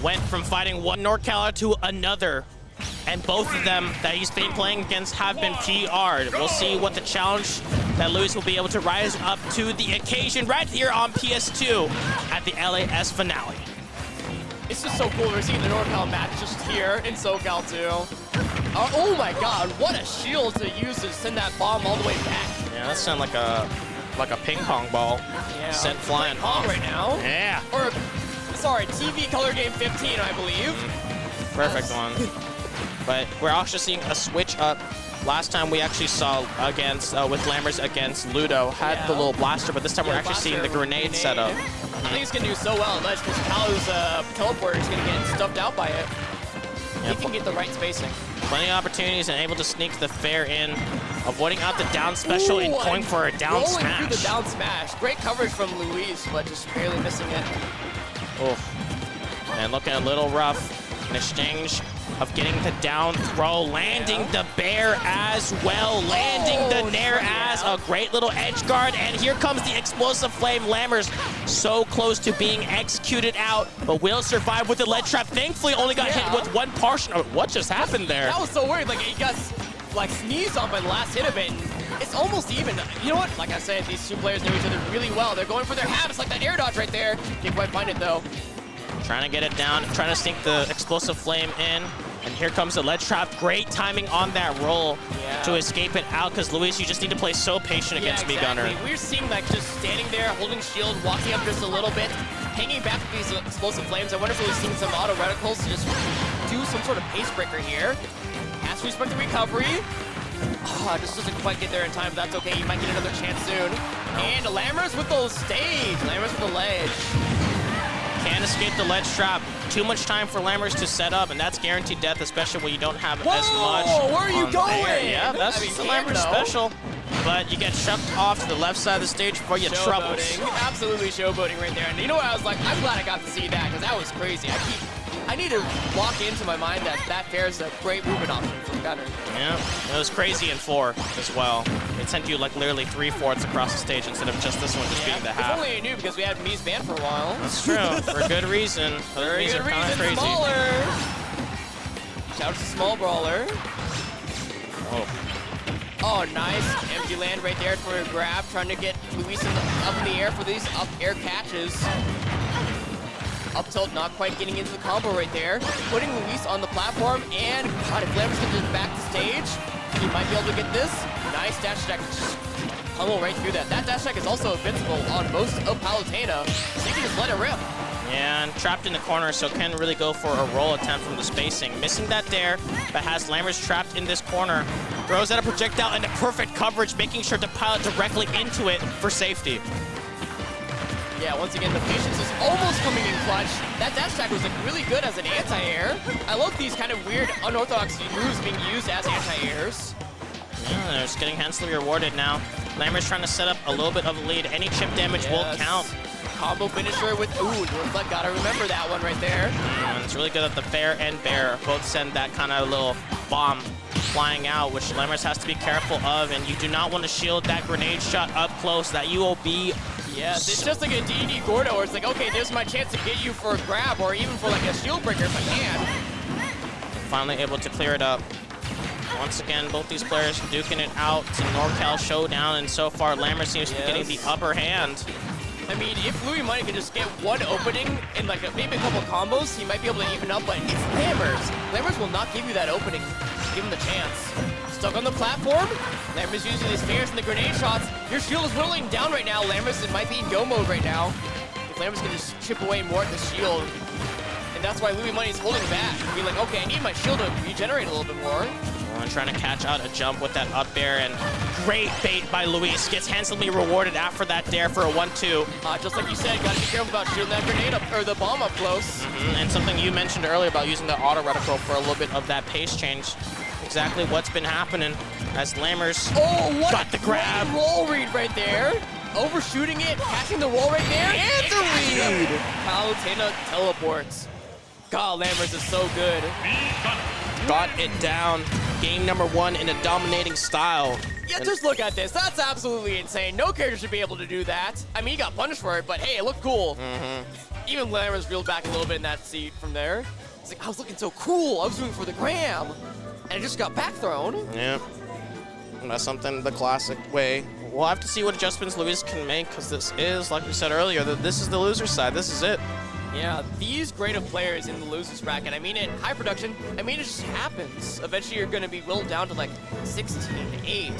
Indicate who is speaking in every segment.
Speaker 1: went from fighting one NorCaler to another. And both of them that he's been playing against have been PR'd. We'll see what the challenge that Luis will be able to rise up to the occasion right here on PS2 at the LAS finale.
Speaker 2: It's just so cool. We're seeing the NorCal match just here in SoCal too. Oh my God, what a shield to use to send that bomb all the way back.
Speaker 1: Yeah, that sounds like a ping pong ball sent flying off
Speaker 2: right now.
Speaker 1: Yeah.
Speaker 2: Or, sorry, TV color game 15, I believe.
Speaker 1: Perfect one. But we're also seeing a switch up. Last time we actually saw against with Lammers against Ludo had the little blaster, but this time we're actually seeing the grenade setup.
Speaker 2: I think he's gonna do so well at ledge because Palu's teleporter is gonna get stuffed out by it. He can get the right spacing.
Speaker 1: Plenty of opportunities and able to sneak the fair in, avoiding out the down special and going for a down smash.
Speaker 2: Through the down smash. Great coverage from Luis, but just barely missing it.
Speaker 1: Oof. And looking a little rough in exchange of getting the down throw, landing the bear as well, landing the nair as a great little edge guard, and here comes the explosive flame. Lammers so close to being executed out, but will survive with the lead trap. Thankfully only got hit with one portion. What just happened there?
Speaker 2: That was so weird, like he got like sneezed on by the last hit of it. It's almost even. You know what? Like I said, these two players know each other really well. They're going for their habits, like that air dodge right there. Can't quite find it though.
Speaker 1: Trying to get it down, trying to sneak the explosive flame in. And here comes the ledge trap. Great timing on that roll to escape it out, because Luis, you just need to play so patient against me, Gunner.
Speaker 2: We're seeing like just standing there, holding shield, walking up just a little bit, hanging back with these explosive flames. I wonder if we're seeing some auto reticles to just do some sort of pace breaker here. Has to respect the recovery. Just doesn't quite get there in time, but that's okay. He might get another chance soon. And Lammers with the stage. Lammers with the ledge.
Speaker 1: Can't escape the ledge trap. Too much time for Lammers to set up, and that's guaranteed death, especially when you don't have as much.
Speaker 2: Where are you going?
Speaker 1: Yeah, that's the Lammers special. But you get shoved off to the left side of the stage for your troubles.
Speaker 2: Absolutely showboating right there. And you know what? I was like, I'm glad I got to see that, because that was crazy. I need to lock into my mind that fair is a great movement option for Gunner.
Speaker 1: Yeah, it was crazy in 4 as well. It sent you like literally 3/4 across the stage instead of just this one just being the half.
Speaker 2: If only I knew, because we had Mii's banned for a while.
Speaker 1: That's true, for good reason.
Speaker 2: Very good reason.
Speaker 1: Crazy.
Speaker 2: Smaller. Shout out to Small Brawler. Oh, nice. Empty land right there for a grab, trying to get Luis up in the air for these up air catches. Up tilt, not quite getting into the combo right there. Putting Luis on the platform, and God, if Lammers can just back the stage, he might be able to get this. Nice dash attack. Pummel right through that. That dash attack is also invincible on most of Palutena, so you can just let it rip.
Speaker 1: Yeah, and trapped in the corner, so can really go for a roll attempt from the spacing. Missing that there, but has Lammers trapped in this corner. Throws out a projectile into perfect coverage, making sure to pilot directly into it for safety.
Speaker 2: Yeah, once again, the patience is almost coming in clutch. That dash attack was like really good as an anti-air. I love these kind of weird, unorthodox moves being used as anti-airs.
Speaker 1: Yeah, they're just getting handsomely rewarded now. Lammers trying to set up a little bit of a lead. Any chip damage will count.
Speaker 2: Combo finisher with, reflect, gotta remember that one right there.
Speaker 1: And it's really good that the fair and bear both send that kind of little bomb flying out, which Lammers has to be careful of, and you do not want to shield that grenade shot up close. That you will be...
Speaker 2: Yes, it's just like a DD Gordo where it's like, okay, there's my chance to get you for a grab or even for like a shield breaker if I can.
Speaker 1: Finally able to clear it up. Once again, both these players duking it out to NorCal showdown, and so far Lammers seems to be getting the upper hand.
Speaker 2: I mean, if Louis Money can just get one opening in like maybe a couple combos, he might be able to even up, but it's Lammers. Lammers will not give you that opening. Give him the chance. Stuck on the platform. Lammers using his fairs and the grenade shots. Your shield is whittling down right now. Lammers might be in go mode right now. If Lammers can just chip away more at the shield. And that's why Louis Money is holding back. Be like, okay, I need my shield to regenerate a little bit more.
Speaker 1: And trying to catch out a jump with that up air, and great bait by Luis. Gets handsomely rewarded after that dare for a 1-2.
Speaker 2: Just like you said, gotta be careful about shooting that grenade up, or the bomb up close.
Speaker 1: And something you mentioned earlier about using the auto reticle for a little bit of that pace change. Exactly what's been happening as Lammers got the grab.
Speaker 2: Roll read right there. Overshooting it, catching the roll right there. And the read. Palutena teleports. God, Lammers is so good.
Speaker 1: Got it down. Game number 1 in a dominating style.
Speaker 2: Yeah, just look at this. That's absolutely insane. No character should be able to do that. I mean, he got punished for it, but hey, it looked cool. even Lammers reeled back a little bit in that seat from there. It's like, I was looking so cool. I was doing it for the gram. And I just got back thrown.
Speaker 1: Yeah. And that's something the classic way. We'll have to see what adjustments Luis can make, because this is, like we said earlier, this is the loser side. This is it.
Speaker 2: Yeah, these grade of players in the losers bracket, I mean, in high production, I mean, it just happens. Eventually, you're going to be whittled down to like 16, 8,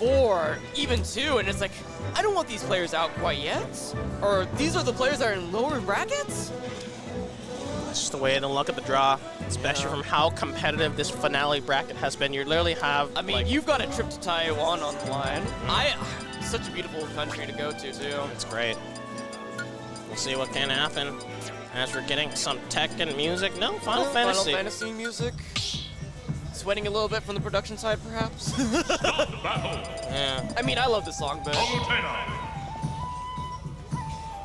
Speaker 2: 4, even 2, and it's like, I don't want these players out quite yet. Or these are the players that are in lower brackets?
Speaker 1: That's just the way the luck of the draw, especially from how competitive this finale bracket has been. You literally have,
Speaker 2: I mean,
Speaker 1: like,
Speaker 2: you've got a trip to Taiwan on the line. Such a beautiful country to go to, too.
Speaker 1: It's great. We'll see what can happen as we're getting some tech and music. No, Final Fantasy.
Speaker 2: Final Fantasy music. Sweating a little bit from the production side, perhaps.
Speaker 1: Yeah.
Speaker 2: I mean, I love this song, but...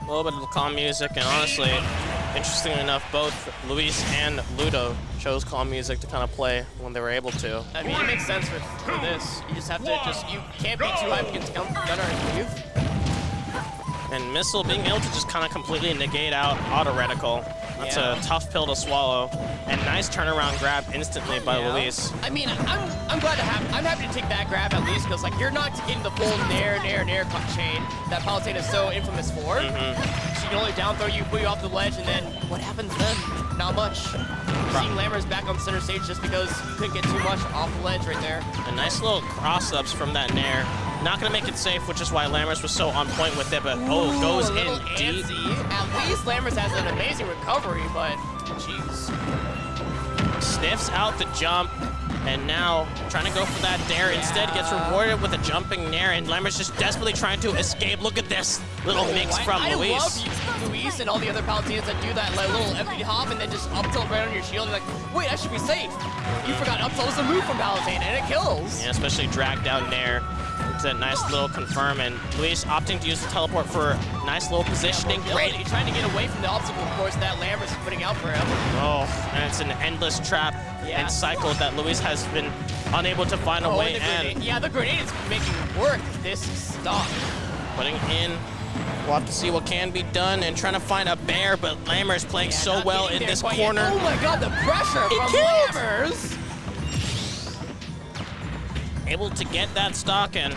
Speaker 1: A little bit of calm music, and honestly, interestingly enough, both Luis and Ludo chose calm music to kind of play when they were able to.
Speaker 2: I mean, it makes sense for this. You just have to you can't be too hyped against Gunner and Youth.
Speaker 1: And Missile being able to just kind of completely negate out auto reticle. That's a tough pill to swallow. And nice turnaround grab instantly by Luis.
Speaker 2: I mean, I'm glad to have. I'm happy to take that grab at least, because like you're not getting the full nair chain that Palutena is so infamous for. She can only down throw you, put you off the ledge, and then what happens then? Not much. Seeing Lammers back on center stage just because you couldn't get too much off the ledge right there.
Speaker 1: A nice little cross-ups from that nair. Not going to make it safe, which is why Lammers was so on point with it, but goes in deep.
Speaker 2: At least Lammers has an amazing recovery, but jeez.
Speaker 1: Sniffs out the jump, and now trying to go for that dare. Instead gets rewarded with a jumping nair, and Lammers just desperately trying to escape. Look at this little mix from Luis.
Speaker 2: I love Luis and all the other Palutenas that do that little empty hop and then just up tilt right on your shield. And like, wait, I should be safe. You forgot up tilt is a move from Palutena, and it kills.
Speaker 1: Yeah, especially drag down nair. It's a nice little confirm, and Luis opting to use the teleport for nice little positioning. Great.
Speaker 2: He's trying to get away from the obstacle course that Lammers is putting out for him.
Speaker 1: Oh, and it's an endless trap and cycle that Luis has been unable to find a way in.
Speaker 2: Yeah, the grenade is making work this stop.
Speaker 1: Putting in, we'll have to see what can be done and trying to find a bear, but Lammers playing so well in this corner.
Speaker 2: Oh my god, the pressure from Lammers!
Speaker 1: Able to get that stock, and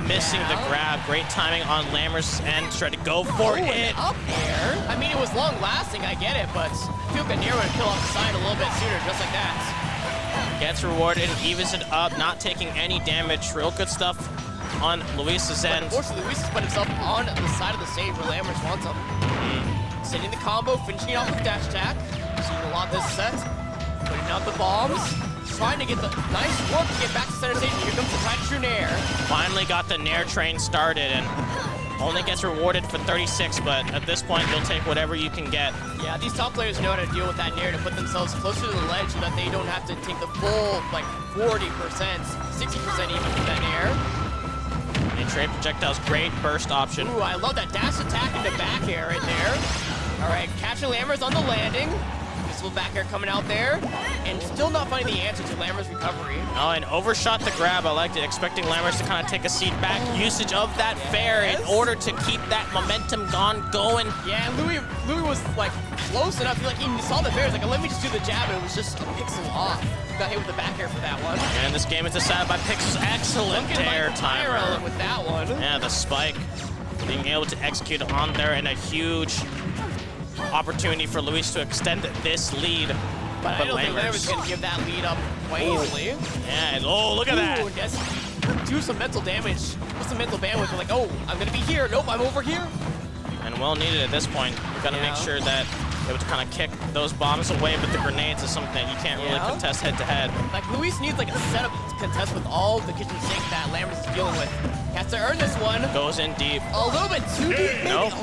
Speaker 1: missing the grab. Great timing on Lammers' end. Tried to go for it.
Speaker 2: Up air. I mean, it was long lasting, I get it, but I feel like Nair would kill off the side a little bit sooner, just like that.
Speaker 1: Gets rewarded, evens it up, not taking any damage. Real good stuff on Luis's end.
Speaker 2: Unfortunately, Luis has put himself on the side of the stage where Lammers wants him. Sending the combo, finishing it off with dash attack. Seeing a lot this set. Putting out the bombs. Trying to get the nice work to get back to center stage. Here comes the tight true nair.
Speaker 1: Finally got the nair train started, and only gets rewarded for 36, but at this point, you'll take whatever you can get.
Speaker 2: Yeah, these top players know how to deal with that nair to put themselves closer to the ledge so that they don't have to take the full, like, 40%, 60% even with that nair.
Speaker 1: And trade projectiles, great burst option.
Speaker 2: Ooh, I love that dash attack into back air right there. All right, catching Lammers on the landing. Little back air coming out there, and still not finding the answer to Lammers' recovery.
Speaker 1: Oh, and overshot the grab. I liked it, expecting Lammers to kind of take a seat back. Usage of that fair in order to keep that momentum going.
Speaker 2: Yeah, and Louis was like close enough. He saw the fair. He's like, let me just do the jab, and it was just a pixel off. Got hit with the back air for that one.
Speaker 1: And this game is decided by Pixel's excellent dare timer
Speaker 2: with that one.
Speaker 1: Yeah, the spike being able to execute on there, and a huge opportunity for Luis to extend this lead.
Speaker 2: But I don't think Lammers going to give that lead up quite easily.
Speaker 1: Yeah, and look at that.
Speaker 2: Yes, do some mental damage. Put some mental bandwidth. Like, I'm going to be here. Nope, I'm over here.
Speaker 1: And well needed at this point. You've got to make sure that you're able to kind of kick those bombs away, but the grenades is something that you can't really contest head-to-head.
Speaker 2: Like, Luis needs like a setup to contest with all the kitchen sink that Lammers is dealing with. He has to earn this one.
Speaker 1: Goes in deep.
Speaker 2: A little bit too deep, maybe.
Speaker 1: Nope.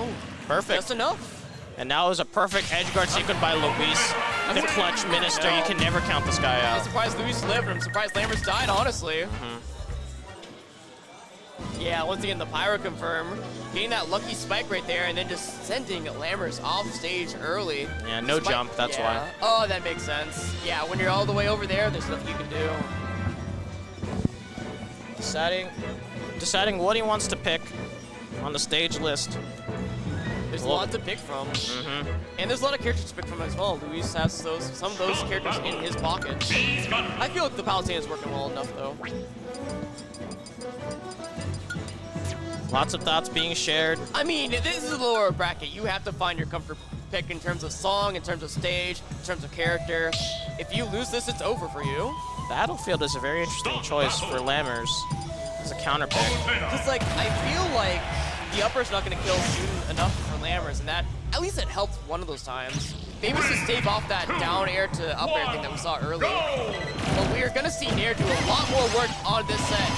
Speaker 1: Perfect.
Speaker 2: Just enough.
Speaker 1: And now is a perfect edge guard sequence by Luis. The clutch minister. You can never count this guy out.
Speaker 2: I'm surprised Luis lived, and I'm surprised Lammers died, honestly. Yeah, once again, the Pyro confirm. Getting that lucky spike right there, and then just sending Lammers off stage early.
Speaker 1: Yeah, no jump, that's why.
Speaker 2: Oh, that makes sense. Yeah, when you're all the way over there, there's nothing you can do.
Speaker 1: Deciding what he wants to pick on the stage list.
Speaker 2: There's a lot to pick from. And there's a lot of characters to pick from as well. Luis has some of those characters in his pocket. I feel like the Palutena is working well enough, though.
Speaker 1: Lots of thoughts being shared.
Speaker 2: I mean, this is a lower bracket. You have to find your comfort pick in terms of song, in terms of stage, in terms of character. If you lose this, it's over for you.
Speaker 1: Battlefield is a very interesting choice for Lammers as a counter pick.
Speaker 2: Because, like, I feel like the upper's not going to kill soon enough for Lammers, and that, at least it helped one of those times. Maybe it's to stave off that down air to up air thing that we saw earlier. But we are going to see Nair do a lot more work on this set.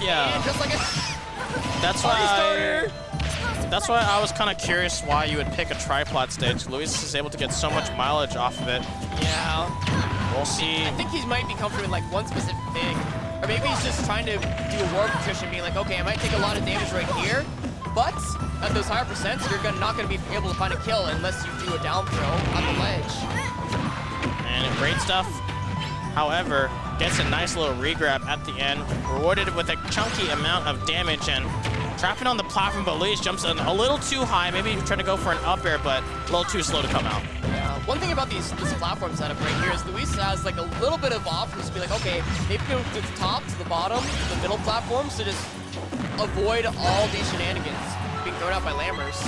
Speaker 1: Yeah.
Speaker 2: And just like a
Speaker 1: That's why I was kind of curious why you would pick a tripod stage. Luis is able to get so much mileage off of it.
Speaker 2: Yeah.
Speaker 1: We'll see.
Speaker 2: I think he might be comfortable in like one specific thing. Or maybe he's just trying to do a war patricia, being like, okay, I might take a lot of damage right here, but at those higher percents, you're not going to be able to find a kill unless you do a down throw on the ledge.
Speaker 1: And great stuff. However, gets a nice little regrab at the end, rewarded with a chunky amount of damage and trapping on the platform, but Luis jumps in a little too high. Maybe he's trying to go for an up air, but a little too slow to come out.
Speaker 2: Yeah. One thing about this platform setup right here is Luis has like a little bit of options to be like, okay, maybe go to the top, to the bottom, to the middle platforms to just avoid all these shenanigans being thrown out by Lammers.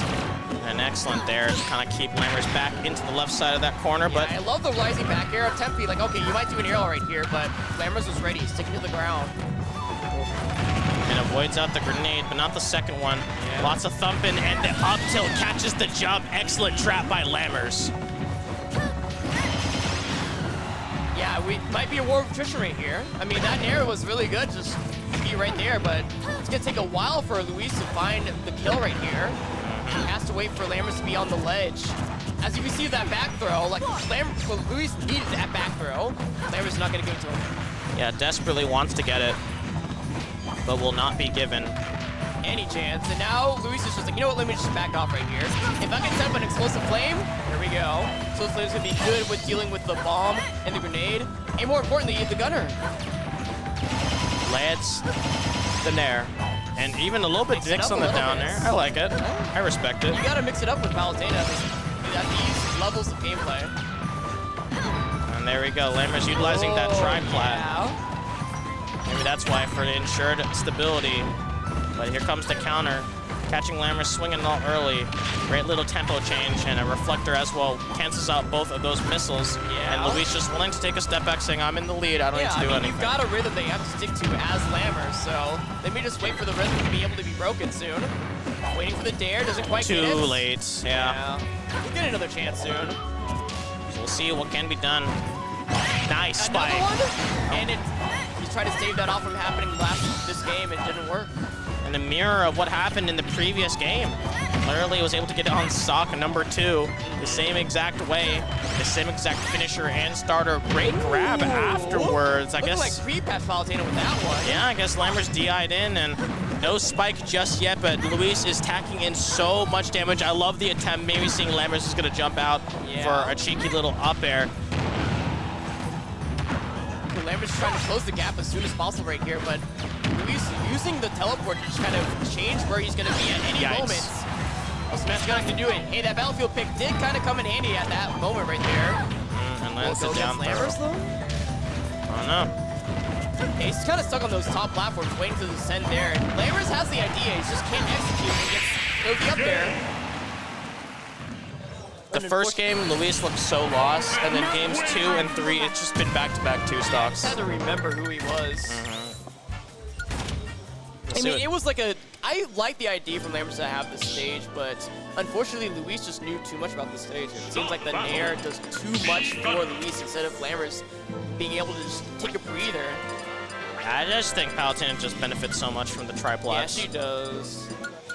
Speaker 1: And excellent there to kind of keep Lammers back into the left side of that corner.
Speaker 2: Yeah,
Speaker 1: but
Speaker 2: I love the rising back air attempt. Be like, okay, you might do an arrow right here, but Lammers was ready, sticking to the ground.
Speaker 1: And avoids out the grenade, but not the second one. Yeah. Lots of thumping, and the up tilt catches the jump. Excellent trap by Lammers.
Speaker 2: Yeah, we might be a war of attrition right here. I mean, that arrow was really good, just be right there, but it's gonna take a while for Luis to find the kill right here. He has to wait for Lammers to be on the ledge. As you can see that back throw, like Luis needed that back throw. Lammers is not gonna give it to him.
Speaker 1: Yeah, desperately wants to get it, but will not be given
Speaker 2: any chance. And now Luis is just like, you know what, let me just back off right here. If I can set up an explosive flame, here we go. So Flame's gonna be good with dealing with the bomb and the grenade, and more importantly, the gunner.
Speaker 1: Lands the Nair, and even a little bit dicks on the down there. I like it. I respect it.
Speaker 2: You gotta mix it up with Palutena at these levels of gameplay.
Speaker 1: And there we go. Lammers utilizing that triplat.
Speaker 2: Yeah.
Speaker 1: Maybe that's why, for the ensured stability. But here comes the counter. Catching Lammers swinging all early. Great little tempo change, and a reflector as well cancels out both of those missiles.
Speaker 2: Yeah.
Speaker 1: And Luis just willing to take a step back, saying, I'm in the lead, I don't need to do anything.
Speaker 2: You've got a rhythm that you have to stick to as Lammers, so let me just wait for the rhythm to be able to be broken soon. Waiting for the dare, doesn't quite get it.
Speaker 1: Too late, yeah.
Speaker 2: We'll get another chance soon.
Speaker 1: So we'll see what can be done. Nice spike.
Speaker 2: And he's trying to stave that off from happening this game, it didn't work.
Speaker 1: And the mirror of what happened in the previous game. Literally was able to get it on stock number 2, the same exact way, the same exact finisher and starter. Great grab afterwards. I guess
Speaker 2: like pre-pass Palutena with that one.
Speaker 1: Yeah, I guess Lammers DI'd in, and no spike just yet, but Luis is tacking in so much damage. I love the attempt. Maybe seeing Lammers is going to jump out for a cheeky little up air.
Speaker 2: Lammers is trying to close the gap as soon as possible right here, but Luis using the teleport to just kind of change where he's going to be at any moment. Well, Smash going to do it. Hey, that Battlefield pick did kind of come in handy at that moment right there.
Speaker 1: And lands it down
Speaker 2: Lammers, though?
Speaker 1: I don't know.
Speaker 2: Yeah, he's kind of stuck on those top platforms waiting to descend there. And Lammers has the idea, he just can't execute and gets Loki up there.
Speaker 1: The first game, Luis looked so lost, and then games 2 and 3, it's just been back-to-back 2 stocks.
Speaker 2: I had to remember who he was. I mean, it was like I like the idea from Lammers to have this stage, but unfortunately, Luis just knew too much about the stage. It seems like the Nair does too much for Luis instead of Lammers being able to just take a breather.
Speaker 1: I just think Palutena just benefits so much from the triplats.
Speaker 2: Yeah, she does.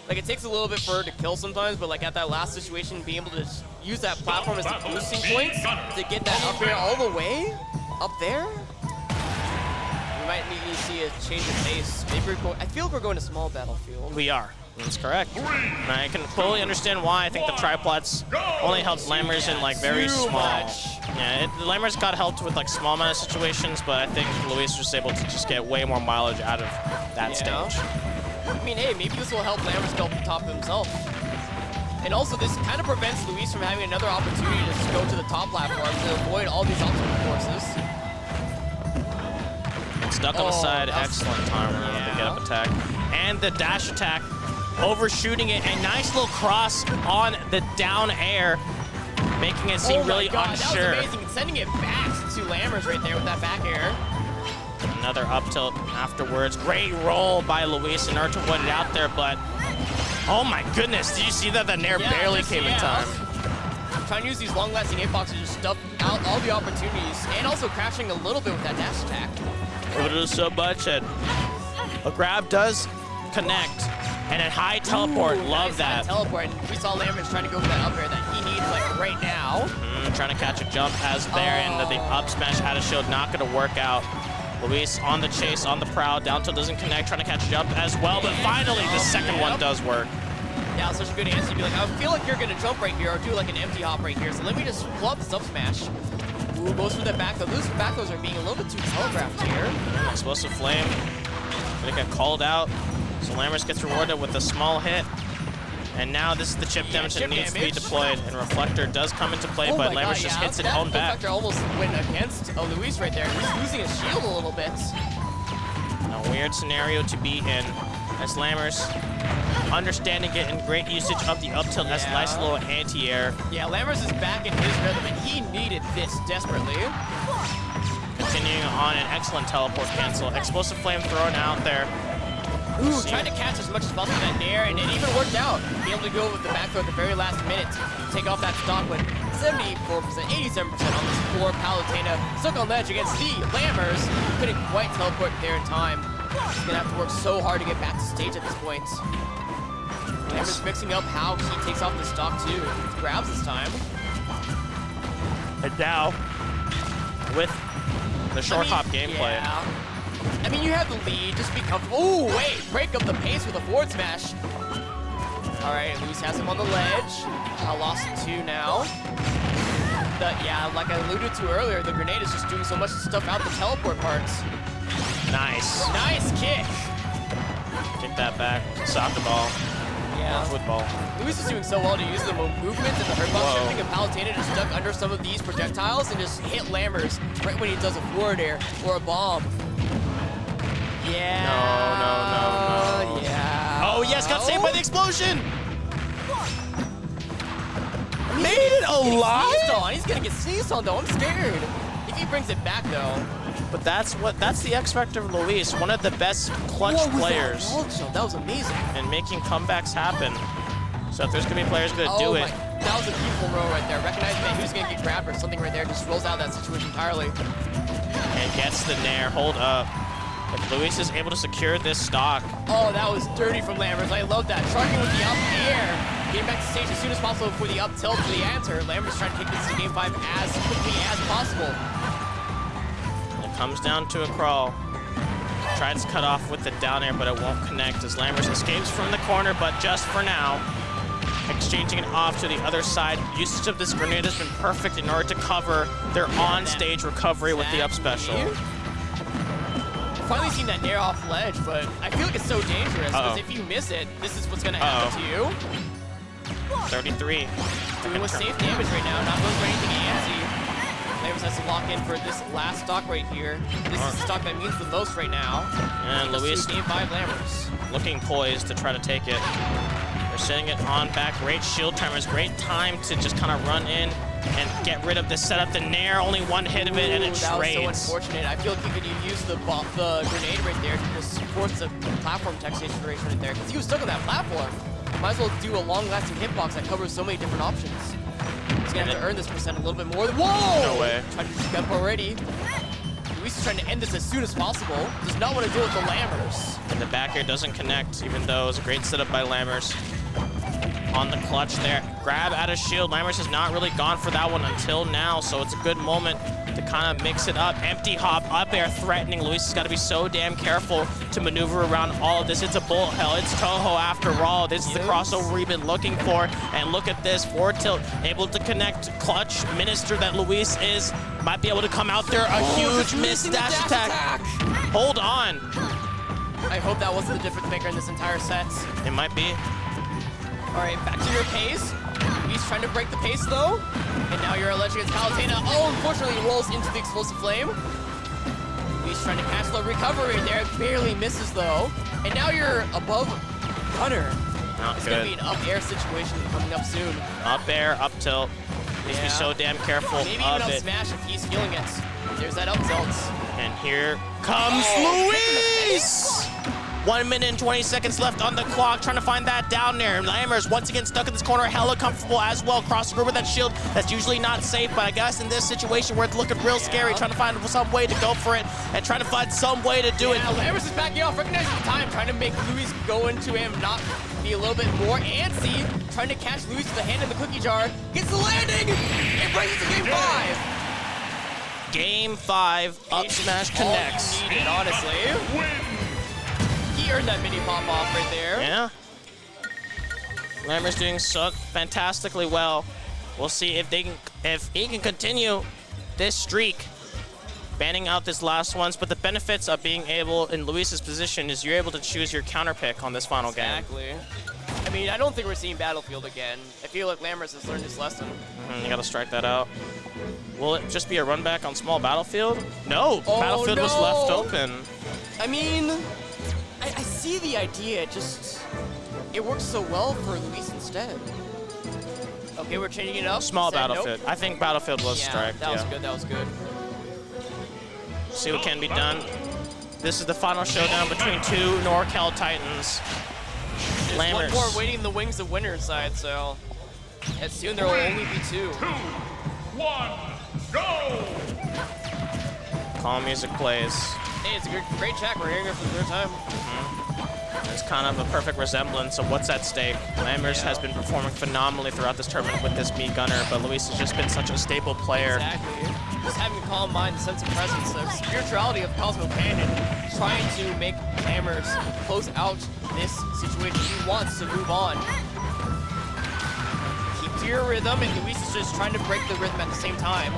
Speaker 2: Like, it takes a little bit for her to kill sometimes, but like at that last situation, being able to just use that platform as the boosting points to get that up air all the way up there. We might need to see a change of pace. Maybe I feel like we're going to small battlefield.
Speaker 1: We are. That's correct. And I can fully understand why. I think the triplats only helped Lammers in like very small. Yeah, Lammers got helped with like small amount of situations, but I think Luis was able to just get way more mileage out of that stage.
Speaker 2: I mean, hey, maybe this will help Lammers go up the top himself. And also, this kind of prevents Luis from having another opportunity to just go to the top platform to avoid all these obstacle courses.
Speaker 1: Stuck on the side, excellent time on the get up attack. And the dash attack, overshooting it. A nice little cross on the down air, making it seem really unsure.
Speaker 2: That was amazing. Sending it back to Lammers right there with that back air.
Speaker 1: Another up tilt afterwards. Great roll by Luis in order to put it out there, but oh my goodness, did you see that? The nair barely came in time.
Speaker 2: Trying to use these long-lasting hitboxes to just stuff out all the opportunities, and also crashing a little bit with that dash attack.
Speaker 1: Able to do so much, and a grab does connect, and a high teleport. Love that.
Speaker 2: High teleport, and we saw Lammers trying to go for that up air that he needs like right now.
Speaker 1: Trying to catch a jump as there, and the up smash out of shield not going to work out. Luis on the chase, on the prowl, down tilt doesn't connect, trying to catch a jump as well, but finally the second one does work.
Speaker 2: Yeah, such a good answer to be like, I feel like you're gonna jump right here or do like an empty hop right here, so let me just pull up this up smash. Ooh, goes for the back throw. Those back throws are being a little bit too telegraphed here.
Speaker 1: Explosive flame, gonna get called out, so Lammers gets rewarded with a small hit. And now this is the chip damage that needs to be deployed, and Reflector does come into play, but Lammers just hits it home back.
Speaker 2: Reflector almost went against Luis right there. He's losing his shield a little bit.
Speaker 1: A weird scenario to be in, as Lammers understanding it and great usage of the up tilt as a nice little anti-air.
Speaker 2: Yeah, Lammers is back in his rhythm, and he needed this desperately.
Speaker 1: Continuing on, an excellent teleport cancel. Explosive flame thrown out there.
Speaker 2: Ooh, trying to catch as much as possible that nair, and it even worked out. Be able to go with the back throw at the very last minute, take off that stock with 74%, 87% on this poor Palutena. Stuck on ledge against the Lammers. Couldn't quite teleport there in time. He's gonna have to work so hard to get back to stage at this point. Lammers mixing up how he takes off the stock too. Grabs this time.
Speaker 1: And now, with the short hop gameplay.
Speaker 2: Yeah. I mean, you have the lead, just be comfortable. Oh, wait, break up the pace with a forward smash. All right, Luis has him on the ledge. Lost 2 now. Yeah, like I alluded to earlier, the grenade is just doing so much to stuff out the teleport parts.
Speaker 1: Nice.
Speaker 2: Nice kick.
Speaker 1: Kick that back. Soccer ball.
Speaker 2: Yeah.
Speaker 1: Football.
Speaker 2: Luis is doing so well to use the movement and the hurtbox shifting, and Palutena just stuck under some of these projectiles and just hit Lammers right when he does a forward air or a bomb. Yeah.
Speaker 1: No.
Speaker 2: Yeah.
Speaker 1: Oh, yes, got saved by the explosion. Made it alive?
Speaker 2: He's gonna get sneezed on though. I'm scared. If he brings it back though.
Speaker 1: But that's the X factor of Luis, one of the best clutch players.
Speaker 2: That was amazing.
Speaker 1: And making comebacks happen. So if there's gonna be players gonna do it.
Speaker 2: That was a beautiful roll right there. Recognizing that he was gonna get grabbed or something right there, just rolls out that situation entirely.
Speaker 1: And gets the nair. Hold up. If Luis is able to secure this stock.
Speaker 2: Oh, that was dirty from Lammers. I love that. Sharking with the up air. Getting back to stage as soon as possible for the up tilt for the answer. Lammers trying to take this to game 5 as quickly as possible.
Speaker 1: It comes down to a crawl. Tries to cut off with the down air, but it won't connect as Lammers escapes from the corner, but just for now. Exchanging it off to the other side. Usage of this grenade has been perfect in order to cover their on-stage recovery with the up special.
Speaker 2: Finally seen that nair off ledge, but I feel like it's so dangerous because if you miss it, this is what's going to happen to you.
Speaker 1: 33.
Speaker 2: Doing with safe damage right now, not going for anything antsy. Lammers has to lock in for this last stock right here. This is the stock that means the most right now.
Speaker 1: And Luis
Speaker 2: game 5 Lammers.
Speaker 1: Looking poised to try to take it. They're setting it on back. Great shield timers. Great time to just kind of run in and get rid of this setup. The nair, only one hit of it, and it trades.
Speaker 2: That was so unfortunate. I feel like he could use the grenade right there to just force the platform tech situation right there, because he was stuck on that platform. Might as well do a long-lasting hitbox that covers so many different options. He's gonna have to earn this percent a little bit more. Whoa!
Speaker 1: No way.
Speaker 2: Trying to pick up already. Luis is trying to end this as soon as possible. Does not want to deal with the Lammers.
Speaker 1: And the back air doesn't connect, even though it was a great setup by Lammers. On the clutch there. Grab out of shield. Lammers has not really gone for that one until now, so it's a good moment to kind of mix it up. Empty hop, up air threatening. Luis has got to be so damn careful to maneuver around all of this. It's a bullet hell. It's Toho after all. This is the crossover we've been looking for. And look at this. Forward tilt, able to connect. Clutch minister that Luis is. Might be able to come out there. A huge missed dash attack. Hold on.
Speaker 2: I hope that wasn't the difference maker in this entire set.
Speaker 1: It might be.
Speaker 2: All right, back to your pace. He's trying to break the pace though. And now you're alleged against Palutena. Oh, unfortunately, he rolls into the explosive flame. He's trying to catch the recovery there. Barely misses though. And now you're above Gunner.
Speaker 1: Not
Speaker 2: It's
Speaker 1: good.
Speaker 2: gonna be an up air situation coming up soon.
Speaker 1: Up air, up tilt. Needs to be so damn careful
Speaker 2: Maybe even
Speaker 1: of
Speaker 2: up
Speaker 1: it.
Speaker 2: smash if he's feeling it. There's that up tilt.
Speaker 1: And here comes Luis! 1 minute and 20 seconds left on the clock, trying to find that down there. Lammers once again stuck in this corner, hella comfortable as well. Cross the group with that shield. That's usually not safe, but I guess in this situation where it's looking real scary, trying to find some way to go for it and trying to find some way to do it.
Speaker 2: Lammers is backing off, recognizing the time, trying to make Luis go into him, not be a little bit more antsy, trying to catch Luis with the hand in the cookie jar. Gets the landing! It brings it to game 5!
Speaker 1: Game 5, up smash connects.
Speaker 2: All you needed, honestly. He earned that mini pop-off right there.
Speaker 1: Yeah. Lammers doing so fantastically well. We'll see if he can continue this streak, banning out this last ones. But the benefits of being able in Luis's position is you're able to choose your counter pick on this final game.
Speaker 2: Exactly. I mean, I don't think we're seeing Battlefield again. I feel like Lammers has learned his lesson.
Speaker 1: You gotta strike that out. Will it just be a run back on small Battlefield? No,
Speaker 2: Oh,
Speaker 1: Battlefield was
Speaker 2: no.
Speaker 1: left open.
Speaker 2: I mean, I see the idea, it works so well for Luis instead. Okay, we're changing it up.
Speaker 1: Small
Speaker 2: Said
Speaker 1: Battlefield.
Speaker 2: nope.
Speaker 1: I think Battlefield was
Speaker 2: Yeah,
Speaker 1: striked.
Speaker 2: that was good, that was good.
Speaker 1: See what can be done. This is the final showdown between two NorCal Titans.
Speaker 2: There's
Speaker 1: Lammers.
Speaker 2: one more waiting in the wings of winner's side, so as soon there will only be 2.
Speaker 3: 2, 1, go!
Speaker 1: Calm music plays.
Speaker 2: Hey, it's a great track. We're hearing it for the 3rd time.
Speaker 1: It's kind of a perfect resemblance of what's at stake. Lammers has been performing phenomenally throughout this tournament with this Mii Gunner, but Luis has just been such a stable player.
Speaker 2: Exactly. Just having a calm mind, the sense of presence, the spirituality of Cosmo Canyon, trying to make Lammers close out this situation. He wants to move on. Keep to your rhythm, and Luis is just trying to break the rhythm at the same time.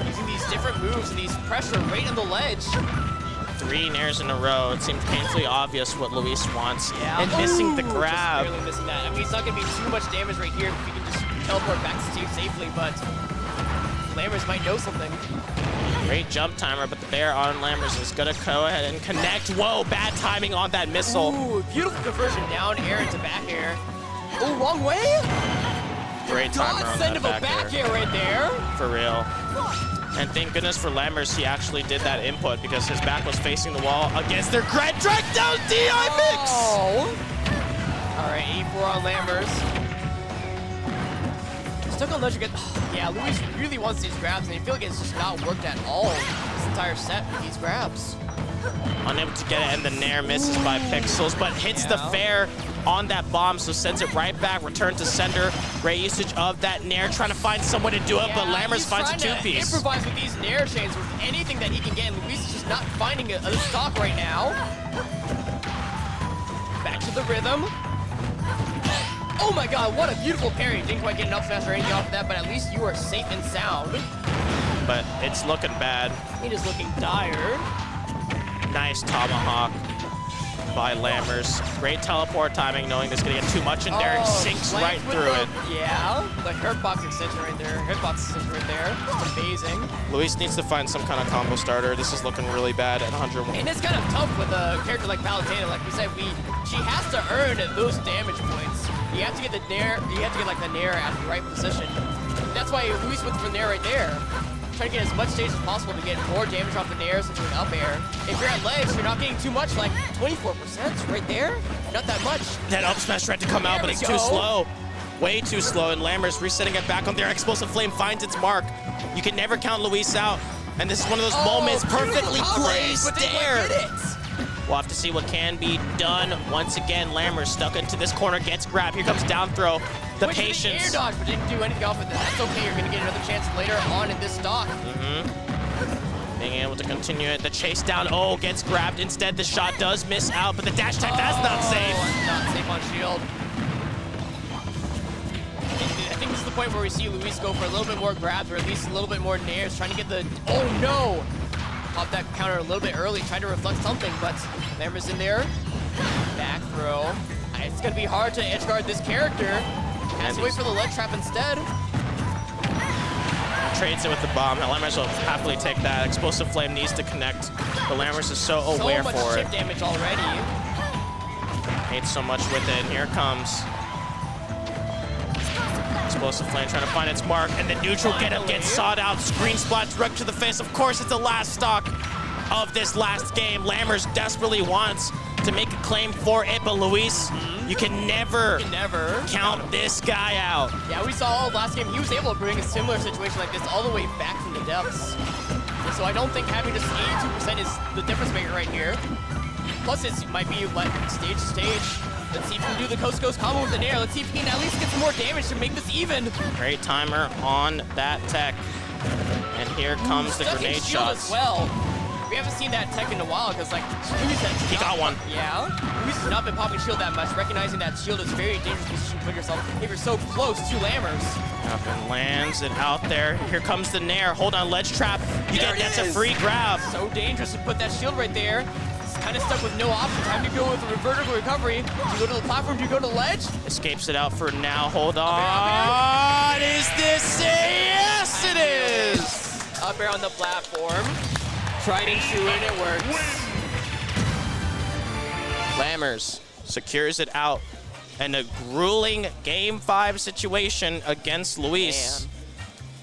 Speaker 2: Using these different moves and these pressure right on the ledge.
Speaker 1: 3 nairs in a row. It seems painfully obvious what Luis wants.
Speaker 2: Yeah.
Speaker 1: And missing the
Speaker 2: Ooh,
Speaker 1: grab.
Speaker 2: Just barely missing that. I mean, it's not going to be too much damage right here if you can just teleport back to stage safely, but Lammers might know something.
Speaker 1: Great jump timer, but the bear on Lammers is going to go ahead and connect. Whoa, bad timing on that missile.
Speaker 2: Ooh, beautiful conversion down air into back air. Oh, wrong way?
Speaker 1: Great timer on
Speaker 2: Godsend
Speaker 1: that
Speaker 2: of a back air right there.
Speaker 1: For real. And thank goodness for Lammers, he actually did that input because his back was facing the wall against their drag down DI mix!
Speaker 2: Oh. All right, 84 on Lammers. Stuck on ledge again. Yeah, Luis really wants these grabs, and I feel like it's just not worked at all this entire set with these grabs.
Speaker 1: Unable to get it, and the nair misses by pixels, but hits the fair on that bomb, so sends it right back, return to sender. Great usage of that nair, trying to find someone to do it, but Lammers finds a two-piece.
Speaker 2: Improvise with these nair chains with anything that he can get, and Luis is just not finding a stock right now. Back to the rhythm. Oh my god, what a beautiful parry. Didn't quite get enough smash or anything off of that, but at least you are safe and sound.
Speaker 1: But it's looking bad.
Speaker 2: It is looking dire.
Speaker 1: Nice tomahawk by Lammers. Great teleport timing, knowing this is gonna get too much in there, and sinks right through it.
Speaker 2: Yeah, the hurtbox extension right there. Hurtbox extension right there. Just amazing.
Speaker 1: Luis needs to find some kind of combo starter. This is looking really bad at 101.
Speaker 2: And it's kind of tough with a character like Palutena. Like we said, she has to earn those damage points. You have to get the nair. You have to get like the nair at the right position. That's why Luis went for nair right there. Trying to get as much stage as possible to get more damage off the nairs into an up air. If you're at ledge, you're not getting too much, like 24% right there. Not that much.
Speaker 1: That up smash tried to come out, but it's too slow. Way too slow, and Lammers resetting it back on there. Explosive Flame finds its mark. You can never count Luis out, and this is one of those moments perfectly placed there. We'll have to see what can be done. Once again, Lammers stuck into this corner, gets grabbed. Here comes down throw. The patience.
Speaker 2: Air dodge, but didn't do anything off of that. That's okay. You're gonna get another chance later on in this stock.
Speaker 1: Being able to continue it. The chase down. Oh, gets grabbed. Instead, the shot does miss out, but the dash tech, that's not safe.
Speaker 2: Not safe on shield. I think this is the point where we see Luis go for a little bit more grabs, or at least a little bit more nairs, trying to get the. Oh no! Pop that counter a little bit early, trying to reflect something, but Lammers in there. Back throw. it's gonna be hard to edge guard this character. Has to wait for the ledge trap instead.
Speaker 1: Trades it with the bomb. Lammers will happily take that. Explosive Flame needs to connect. The Lammers is so aware for it.
Speaker 2: So much chip damage already.
Speaker 1: Hates so much with it. And here comes Explosive Flame trying to find its mark. And the neutral getup gets sawed out. Screen splat direct to the face. Of course, it's the last stock of this last game. Lammers desperately wants to make a claim for it, but Luis, you can never count this guy out.
Speaker 2: Yeah, we saw last game, he was able to bring a similar situation like this all the way back from the depths. And so I don't think having just 82% is the difference maker right here. Plus, it might be like stage to stage. Let's see if he can do the coast-to-coast combo with the Nair. Let's see if he can at least get some more damage to make this even.
Speaker 1: Great timer on that tech. And here comes the grenade shots.
Speaker 2: As well. We haven't seen that tech in a while because, like,
Speaker 1: he got one.
Speaker 2: Yeah. Luis has not been popping shield that much, recognizing that shield is a very dangerous position to put yourself if you're so close to Lammers.
Speaker 1: Up and lands it out there. Here comes the Nair. Hold on, ledge trap. That's a free grab.
Speaker 2: So dangerous to put that shield right there. He's kind of stuck with no option. Time to go with a vertical recovery. Do you go to the platform? Do you go to the ledge?
Speaker 1: Escapes it out for now. Hold on. Is this a yes? It is.
Speaker 2: Up air on the platform. Tried and true, and it works.
Speaker 1: Lammers secures it out in a grueling Game 5 situation against Luis.
Speaker 2: Man.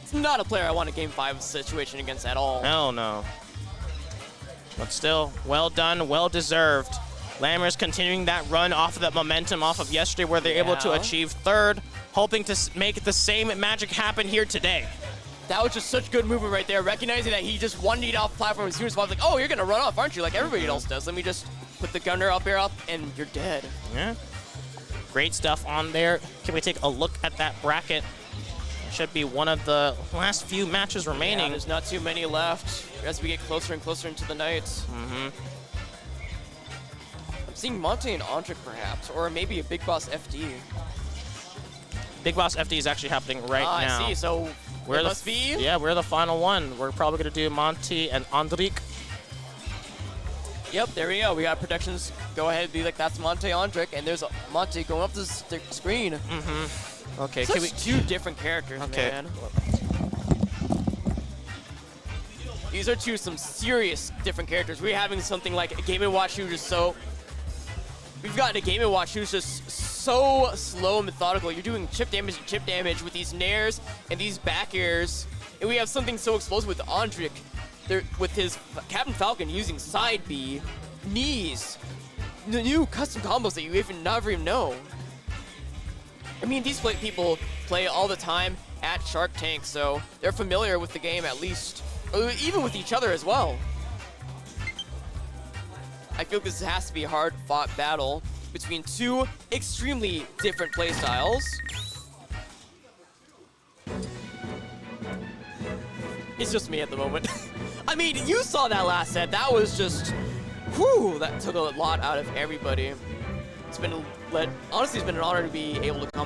Speaker 2: It's not a player I want a Game 5 situation against at all.
Speaker 1: Hell no. But still, well done, well deserved. Lammers continuing that run off of that momentum off of yesterday where they're able to achieve third, hoping to make the same magic happen here today.
Speaker 2: That was just such good movement right there, recognizing that he just wanted to eat off platform as soon as possible. Like, oh, you're going to run off, aren't you? Like everybody else does. Let me just put the gunner up here and you're dead.
Speaker 1: Yeah. Great stuff on there. Can we take a look at that bracket? Should be one of the last few matches remaining.
Speaker 2: Yeah, there's not too many left as we get closer and closer into the night. I'm seeing Monte and Andrik perhaps, or maybe a Big Boss FD.
Speaker 1: Big Boss FD is actually happening right now.
Speaker 2: I see, so
Speaker 1: we're
Speaker 2: must be?
Speaker 1: Yeah, we're the final one. We're probably going to do Monte and Andrik.
Speaker 2: Yep, there we go. We got predictions. Go ahead, be like, that's Monte Andrik, and there's Monte going up the screen.
Speaker 1: Okay,
Speaker 2: Such two different characters, man. These are some serious different characters. We're having something like a Game & Watch who's just so... We've gotten a Game & Watch who's just so slow and methodical. You're doing chip damage with these nairs and these back airs. And we have something so explosive with Andrik. With his Captain Falcon using side B, knees, the new custom combos that you never even know. I mean, these people play all the time at Shark Tank, so they're familiar with the game at least, or even with each other as well. I feel this has to be a hard-fought battle between two extremely different playstyles. It's just me at the moment. I mean, you saw that last set. That was just, whew, that took a lot out of everybody. Honestly, it's been an honor to be able to come